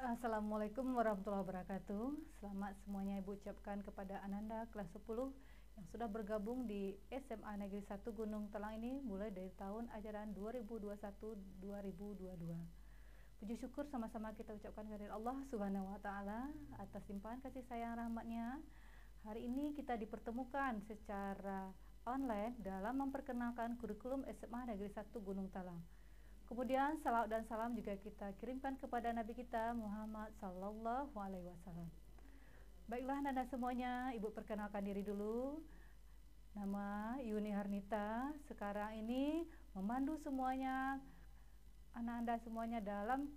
Assalamualaikum warahmatullahi wabarakatuh. Selamat semuanya Ibu ucapkan kepada Ananda kelas 10 yang sudah bergabung di SMA Negeri 1 Gunung Telang ini mulai dari tahun ajaran 2021-2022. Puji syukur sama-sama kita ucapkan kepada Allah Subhanahu wa taala atas limpahan kasih sayang rahmatnya. Hari ini kita dipertemukan secara online dalam memperkenalkan kurikulum SMA Negeri 1 Gunung Telang. Kemudian salawat dan salam juga kita kirimkan kepada Nabi kita Muhammad Sallallahu Alaihi Wasallam. Baiklah Nanda semuanya, Ibu perkenalkan diri dulu. Nama Yuni Harnita. Sekarang ini memandu semuanya, anak Anda semuanya dalam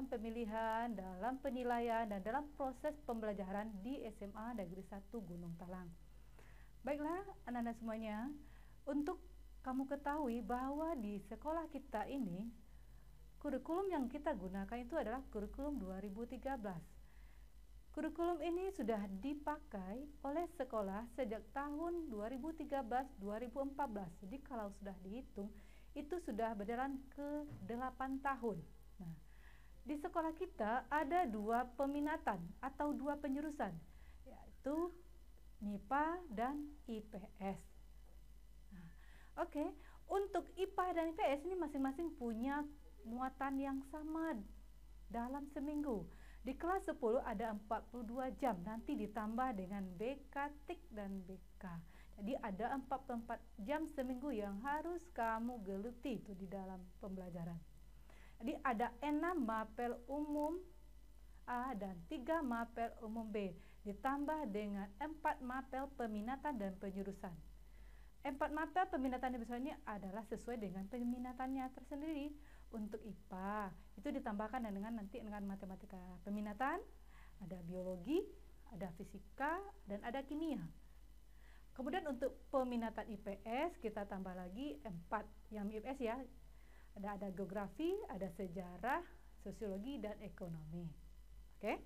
pemilihan, dalam penilaian, dan dalam proses pembelajaran di SMA Negeri 1 Gunung Telang. Baiklah anak-anak semuanya, untuk kamu ketahui bahwa di sekolah kita ini kurikulum yang kita gunakan itu adalah kurikulum 2013. Kurikulum ini sudah dipakai oleh sekolah sejak tahun 2013-2014. Jadi kalau sudah dihitung itu sudah berjalan ke 8 tahun. Nah, di sekolah kita ada 2 peminatan atau 2 penjurusan, yaitu MIPA dan IPS. Oke, untuk IPA dan IPS ini masing-masing punya muatan yang sama dalam seminggu. Di kelas 10 ada 42 jam, nanti ditambah dengan BK, TIK, dan BK. Jadi ada 44 jam seminggu yang harus kamu geluti itu di dalam pembelajaran. Jadi ada 6 mapel umum A dan 3 mapel umum B, ditambah dengan 4 mapel peminatan dan penjurusan. 4 mapel peminatan yang besar ini adalah sesuai dengan peminatannya tersendiri. Untuk IPA itu ditambahkan dengan matematika peminatan, ada biologi, ada fisika, dan ada kimia. Kemudian untuk peminatan IPS kita tambah lagi 4 yang IPS ya. Ada geografi, ada sejarah, sosiologi, dan ekonomi. Oke.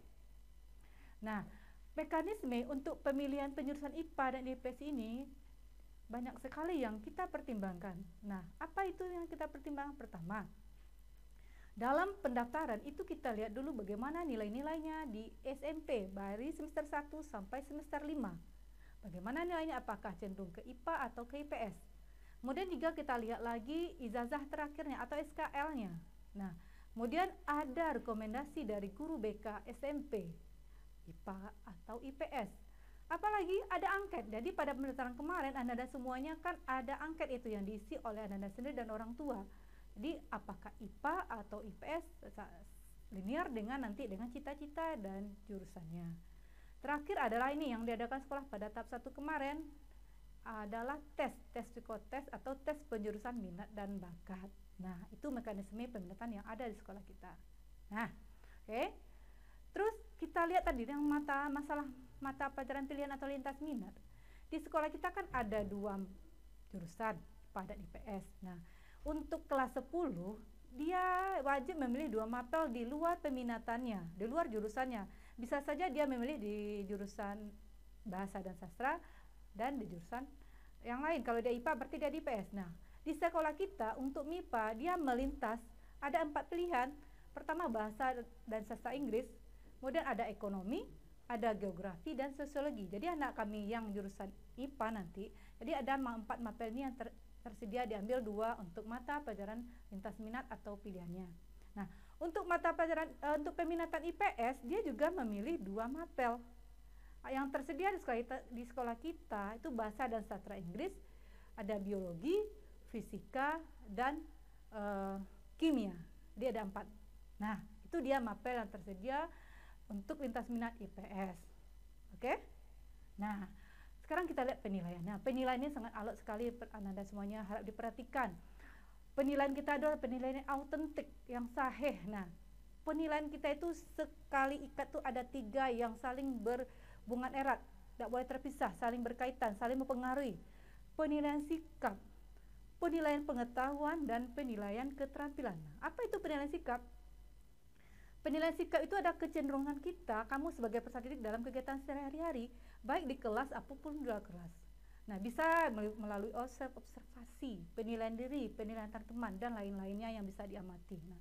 Nah, mekanisme untuk pemilihan penjurusan IPA dan IPS ini banyak sekali yang kita pertimbangkan. Nah, apa itu yang kita pertimbangkan? Pertama, dalam pendaftaran itu kita lihat dulu bagaimana nilai-nilainya di SMP dari semester 1 sampai semester 5. Bagaimana nilainya, apakah cenderung ke IPA atau ke IPS. Kemudian juga kita lihat lagi ijazah terakhirnya atau SKL-nya. Nah, kemudian ada rekomendasi dari guru BK SMP, IPA atau IPS. Apalagi ada angket. Jadi pada pendaftaran kemarin Anda semuanya kan ada angket itu yang diisi oleh Anda sendiri dan orang tua. Jadi apakah IPA atau IPS linear dengan cita-cita dan jurusannya. Terakhir adalah ini yang diadakan sekolah pada tahap 1 kemarin adalah tes psikotes atau tes penjurusan minat dan bakat. Nah, itu mekanisme peminatan yang ada di sekolah kita. Nah, oke. Terus kita lihat tadi yang masalah mata pelajaran pilihan atau lintas minat. Di sekolah kita kan ada 2 jurusan, IPA dan IPS. Nah, untuk kelas 10 dia wajib memilih 2 mapel di luar peminatannya, di luar jurusannya. Bisa saja dia memilih di jurusan bahasa dan sastra dan di jurusan yang lain. Kalau dia IPA berarti dia di IPS. Nah, di sekolah kita untuk MIPA dia melintas ada 4 pilihan. Pertama bahasa dan sastra Inggris, kemudian ada ekonomi, ada geografi, dan sosiologi. Jadi anak kami yang jurusan IPA nanti, jadi ada 4 mapel ini yang tersedia diambil 2 untuk mata pelajaran lintas minat atau pilihannya. Nah, untuk mata pelajaran untuk peminatan IPS dia juga memilih 2 mapel. Yang tersedia di sekolah kita itu bahasa dan sastra Inggris, ada biologi, fisika, dan kimia. Dia ada 4. Nah, itu dia mapel yang tersedia untuk lintas minat IPS. Oke? Nah, sekarang kita lihat penilaian. Nah, penilaiannya sangat alot sekali, Anda semuanya harap diperhatikan. Penilaian kita adalah penilaian autentik, yang sahih. Nah, penilaian kita itu sekali ikat tuh ada 3 yang saling berhubungan erat, tidak boleh terpisah, saling berkaitan, saling mempengaruhi. Penilaian sikap, penilaian pengetahuan, dan penilaian keterampilan. Nah, apa itu penilaian sikap? Penilaian sikap itu ada kecenderungan kita, kamu sebagai peserta didik dalam kegiatan sehari-hari, baik di kelas apapun di luar kelas. Nah, bisa melalui observasi, penilaian diri, penilaian antar teman, dan lain-lainnya yang bisa diamati. Nah,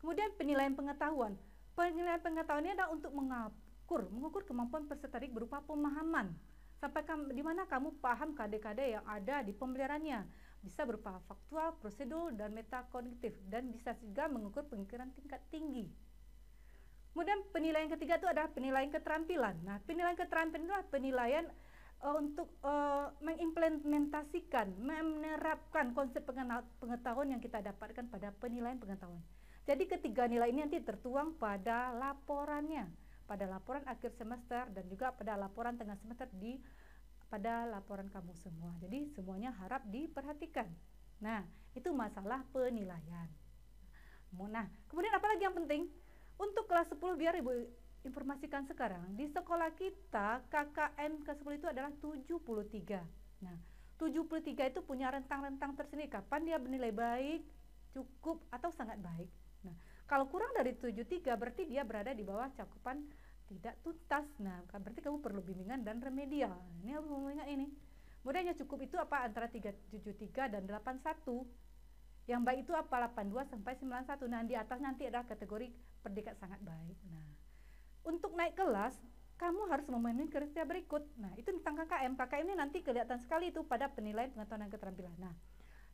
kemudian penilaian pengetahuan. Penilaian pengetahuan ini adalah untuk mengukur kemampuan peserta didik berupa pemahaman. Sampai di mana kamu paham kode-kode yang ada di pembelajarannya. Bisa berupa faktual, prosedur, dan metakognitif. Dan bisa juga mengukur pemikiran tingkat tinggi. Kemudian penilaian ketiga itu adalah penilaian keterampilan. Nah, penilaian keterampilan itu adalah penilaian untuk mengimplementasikan, menerapkan konsep pengetahuan yang kita dapatkan pada penilaian pengetahuan. Jadi ketiga nilai ini nanti tertuang pada laporannya, pada laporan akhir semester dan juga pada laporan tengah semester pada laporan kamu semua. Jadi semuanya harap diperhatikan. Nah, itu masalah penilaian. Nah, kemudian apa lagi yang penting? Untuk kelas 10 biar Ibu informasikan sekarang, di sekolah kita KKM ke-10 itu adalah 73. Nah, 73 itu punya rentang-rentang tersendiri. Kapan dia bernilai baik, cukup, atau sangat baik. Nah, kalau kurang dari 73 berarti dia berada di bawah cakupan tidak tuntas. Nah, berarti kamu perlu bimbingan dan remedial. Ini harus mengingat ini. Kemudian yang cukup itu apa? Antara 73 dan 81. Yang baik itu apa? 82 sampai 91. Nah, di atas nanti adalah kategori predikat sangat baik. Nah, untuk naik kelas, kamu harus memenuhi kriteria berikut. Nah, itu tentang KKM. KKM ini nanti kelihatan sekali itu pada penilaian pengetahuan dan keterampilan. Nah,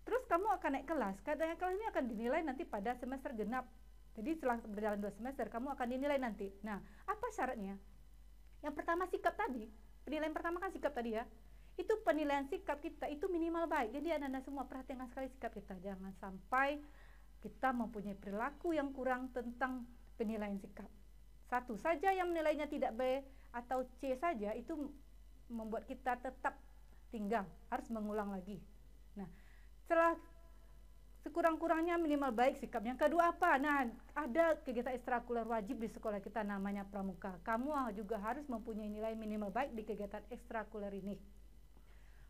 terus kamu akan naik kelas. Kelas ini akan dinilai nanti pada semester genap. Jadi setelah berjalan 2 semester, kamu akan dinilai nanti. Nah, apa syaratnya? Yang pertama sikap tadi. Penilaian pertama kan sikap tadi ya. Itu penilaian sikap kita itu minimal baik. Jadi anak-anak semua perhatikan sekali sikap kita. Jangan sampai kita mempunyai perilaku yang kurang tentang penilaian sikap. Satu saja yang nilainya tidak B atau C saja itu membuat kita tetap tinggal, harus mengulang lagi. Nah, setelah sekurang-kurangnya minimal baik sikap. Yang kedua apa? Nah, ada kegiatan ekstrakurikuler wajib di sekolah kita namanya pramuka. Kamu juga harus mempunyai nilai minimal baik di kegiatan ekstrakurikuler ini.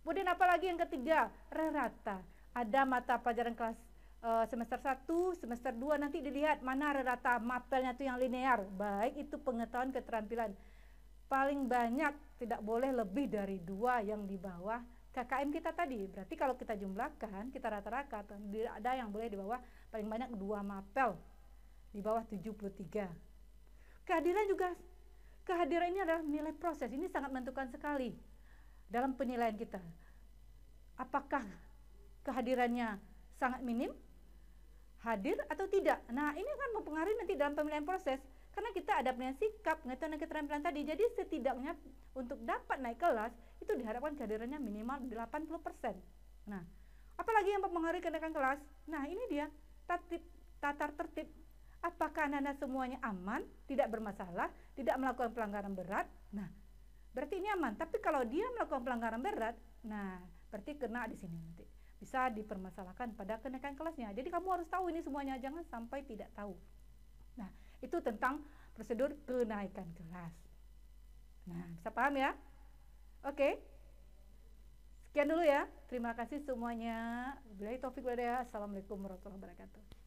Kemudian apalagi yang ketiga, rata. Ada mata pelajaran kelas semester 1, semester 2 nanti dilihat mana rata mapelnya itu yang linear. Baik itu pengetahuan keterampilan. Paling banyak tidak boleh lebih dari 2 yang di bawah KKM kita tadi. Berarti kalau kita jumlahkan, kita rata-rata ada yang boleh di bawah paling banyak 2 mapel di bawah 73. Kehadiran ini adalah nilai proses. Ini sangat menentukan sekali dalam penilaian kita. Apakah kehadirannya sangat minim, hadir atau tidak. Nah, ini kan mempengaruhi nanti dalam pemilihan proses. Karena kita ada penilaian sikap, pengetahuan dan keterampilan tadi. Jadi setidaknya untuk dapat naik kelas, itu diharapkan kehadirannya minimal 80%. Nah, apalagi yang mempengaruhi kenaikan kelas? Nah, ini dia, tata tertib. Apakah anak-anak semuanya aman, tidak bermasalah, tidak melakukan pelanggaran berat? Nah, berarti ini aman. Tapi kalau dia melakukan pelanggaran berat, nah, berarti kena di sini nanti. Bisa dipermasalahkan pada kenaikan kelasnya. Jadi kamu harus tahu ini semuanya, jangan sampai tidak tahu. Nah, itu tentang prosedur kenaikan kelas. Nah, bisa paham ya? Oke. Sekian dulu ya. Terima kasih semuanya. Wabillahi taufiq wal hidayah. Assalamualaikum warahmatullahi wabarakatuh.